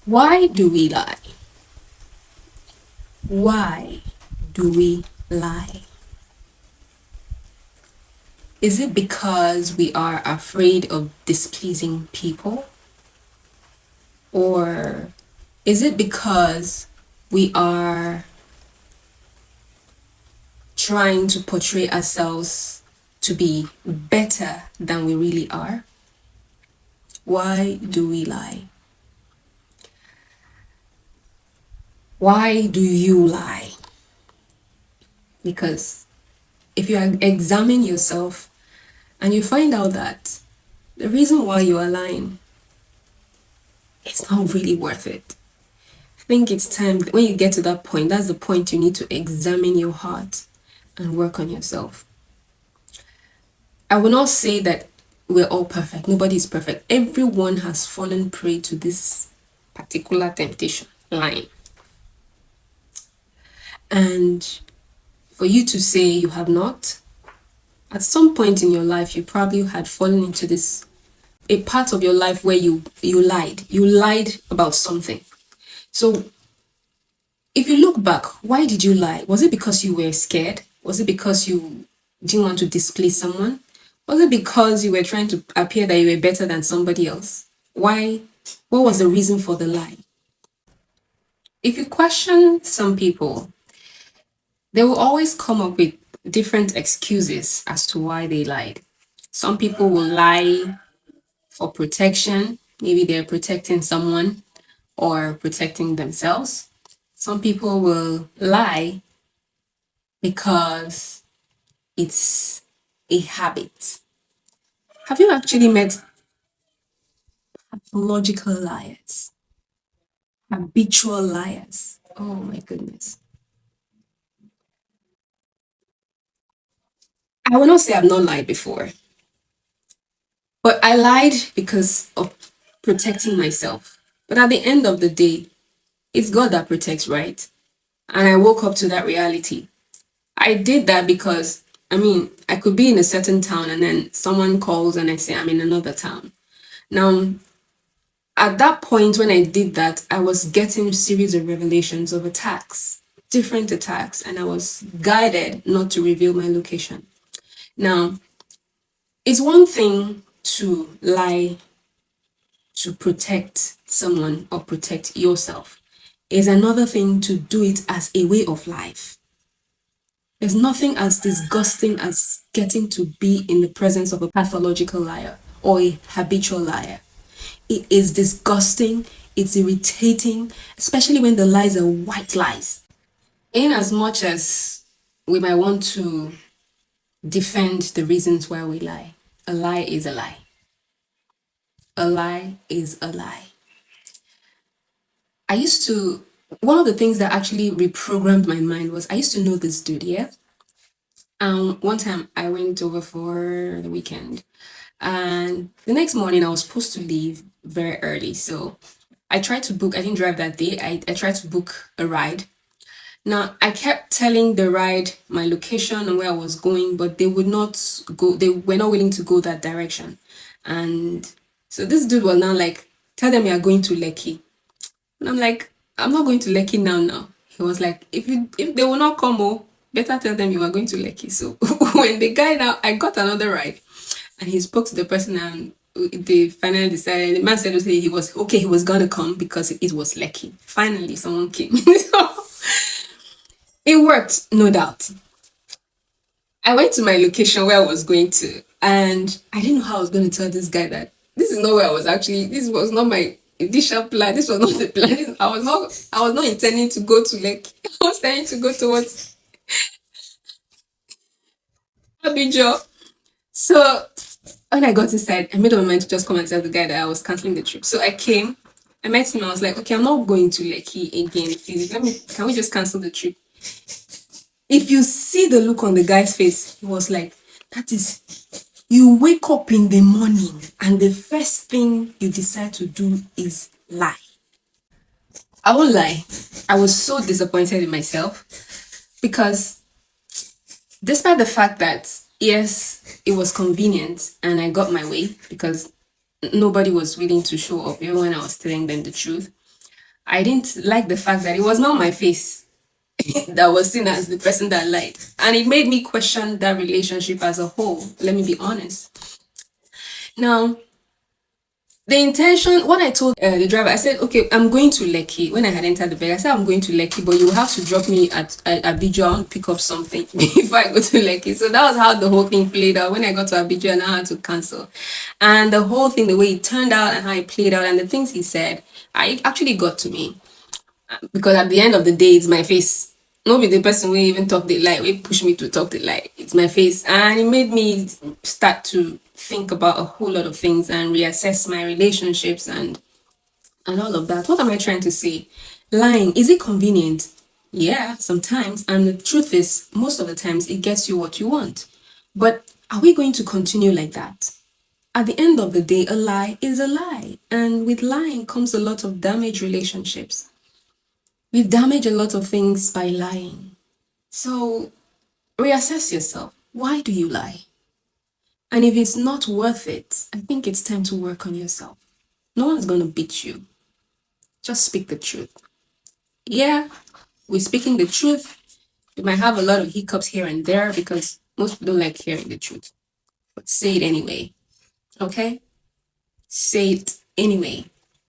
Why do we lie? Why do we lie? Is it because we are afraid of displeasing people? Or is it because we are trying to portray ourselves to be better than we really are? Why do we lie? Why do you lie? Because if you examine yourself and you find out that the reason why you are lying is not really worth it, I think it's time when you get to that point, that's the point you need to examine your heart and work on yourself. I will not say that we're all perfect. Nobody is perfect. Everyone has fallen prey to this particular temptation, lying. And for you to say you have not, at some point in your life, you probably had fallen into this a part of your life where you lied. You lied about something. So if you look back, why did you lie? Was it because you were scared? Was it because you didn't want to displease someone? Was it because you were trying to appear that you were better than somebody else? Why? What was the reason for the lie? If you question some people, they will always come up with different excuses as to why they lied. Some people will lie for protection. Maybe they're protecting someone or protecting themselves. Some people will lie because it's a habit. Have you actually met pathological liars? Habitual liars? Oh my goodness. I will not say I've not lied before, but I lied because of protecting myself. But at the end of the day, it's God that protects, right? And I woke up to that reality. I did that because, I could be in a certain town and then someone calls and I say I'm in another town. Now, at that point when I did that, I was getting a series of revelations of attacks, different attacks, and I was guided not to reveal my location. Now, it's one thing to lie to protect someone or protect yourself. It's another thing to do it as a way of life. There's nothing as disgusting as getting to be in the presence of a pathological liar or a habitual liar. It is disgusting, it's irritating, especially when the lies are white lies. In as much as we might want to defend the reasons why we lie, a lie is a lie. A lie is a lie. I used to, one of the things that actually reprogrammed my mind was I used to know this dude, yeah? One time I went over for the weekend, and the next morning I was supposed to leave very early. So I tried to book, I didn't drive that day. I tried to book a ride. Now I kept telling the ride my location and where I was going, but they would not go, they were not willing to go that direction. And so this dude was now like, tell them you are going to Lekki. And I'm like, I'm not going to Lekki now. He was like, if they will not come, oh, better tell them you are going to Lekki. So when the guy now, I got another ride, and he spoke to the person, and they finally decided. The man said okay, he was okay. He was gonna come because it was Lekki. Finally, someone came. So it worked, no doubt. I went to my location where I was going to, and I didn't know how I was going to tell this guy that this is not where I was actually. This was not my initial plan. This was not the plan. I was not intending to go to Lekki. I was trying to go towards Abidjan. So when I got inside, I made up my mind to just come and tell the guy that I was canceling the trip. So I came, I met him, I was like, okay, I'm not going to Lekki again. Please, can we just cancel the trip? If you see the look on the guy's face, he was like, that is, you wake up in the morning and the first thing you decide to do is lie. I won't lie. I was so disappointed in myself because despite the fact that, yes, it was convenient and I got my way because nobody was willing to show up even when I was telling them the truth. I didn't like the fact that it was not my face that was seen as the person that lied. And it made me question that relationship as a whole. Let me be honest. Now, the intention, what I told the driver, I said, okay, I'm going to Lekki. When I had entered the bed, I said, I'm going to Lekki, but you will have to drop me at Abidjan and pick up something before I go to Lekki. So that was how the whole thing played out. When I got to Abidjan, I had to cancel. And the whole thing, the way it turned out and how it played out and the things he said, it actually got to me. Because at the end of the day, it's my face. No be the person will even talk the lie, will push me to talk the lie. It's my face. And it made me start to think about a whole lot of things and reassess my relationships and all of that. What am I trying to say? Lying, is it convenient? Yeah, sometimes. And the truth is, most of the times it gets you what you want. But are we going to continue like that? At the end of the day, a lie is a lie. And with lying comes a lot of damaged relationships. We damage a lot of things by lying. So reassess yourself. Why do you lie? And if it's not worth it, I think it's time to work on yourself. No one's going to beat you. Just speak the truth. Yeah, we're speaking the truth. You might have a lot of hiccups here and there because most people don't like hearing the truth. But say it anyway. Okay? Say it anyway.